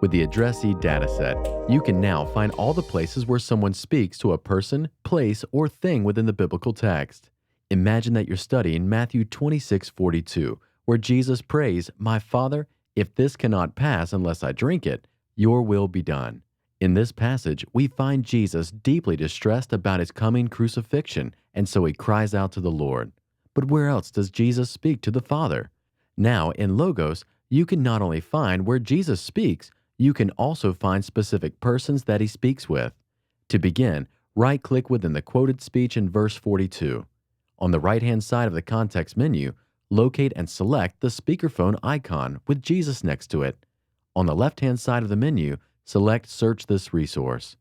With the Addressee dataset, you can now find all the places where someone speaks to a person, place, or thing within the biblical text. Imagine that you're studying Matthew 26:42, where Jesus prays, "My Father, if this cannot pass unless I drink it, your will be done." In this passage, we find Jesus deeply distressed about his coming crucifixion, and so he cries out to the Lord. But where else does Jesus speak to the Father? Now, in Logos, you can not only find where Jesus speaks, you can also find specific persons that he speaks with. To begin, right-click within the quoted speech in verse 42. On the right-hand side of the context menu, locate and select the speakerphone icon with Jesus next to it. On the left-hand side of the menu, select Search this resource.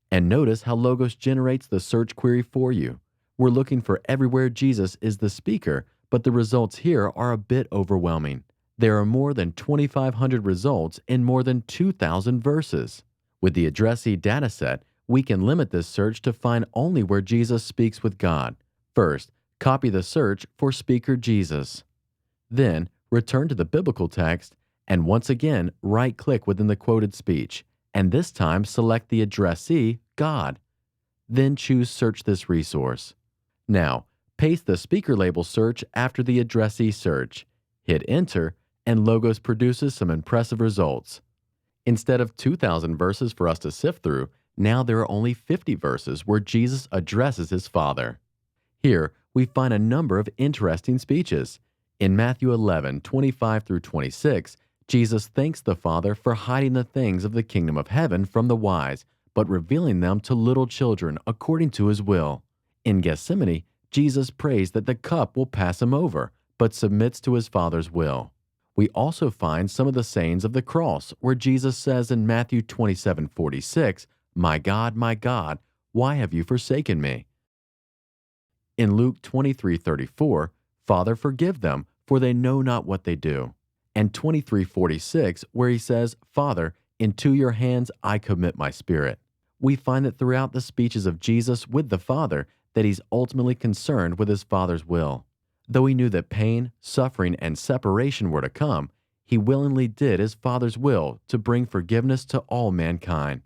And notice how Logos generates the search query for you. We're looking for everywhere Jesus is the speaker, but the results here are a bit overwhelming. There are more than 2,500 results in more than 2,000 verses. With the Addressee dataset, we can limit this search to find only where Jesus speaks with God. First, copy the search for Speaker Jesus. Then, return to the biblical text and once again right-click within the quoted speech, and this time select the addressee, God. Then choose Search this resource. Now, paste the speaker label search after the addressee search. Hit Enter, and Logos produces some impressive results. Instead of 2,000 verses for us to sift through, now there are only 50 verses where Jesus addresses his Father. Here, we find a number of interesting speeches. In Matthew 11:25 through 26, Jesus thanks the Father for hiding the things of the kingdom of heaven from the wise, but revealing them to little children according to his will. In Gethsemane, Jesus prays that the cup will pass him over, but submits to his Father's will. We also find some of the sayings of the cross, where Jesus says in Matthew 27:46, my God, why have you forsaken me?" In Luke 23:34, "Father, forgive them, for they know not what they do." And 23:46, where he says, "Father, into your hands I commit my spirit." We find that throughout the speeches of Jesus with the Father, that he's ultimately concerned with his Father's will. Though he knew that pain, suffering, and separation were to come, he willingly did his Father's will to bring forgiveness to all mankind.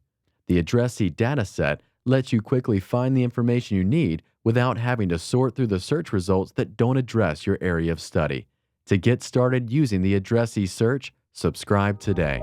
The Addressee dataset lets you quickly find the information you need without having to sort through the search results that don't address your area of study. To get started using the Addressee search, subscribe today.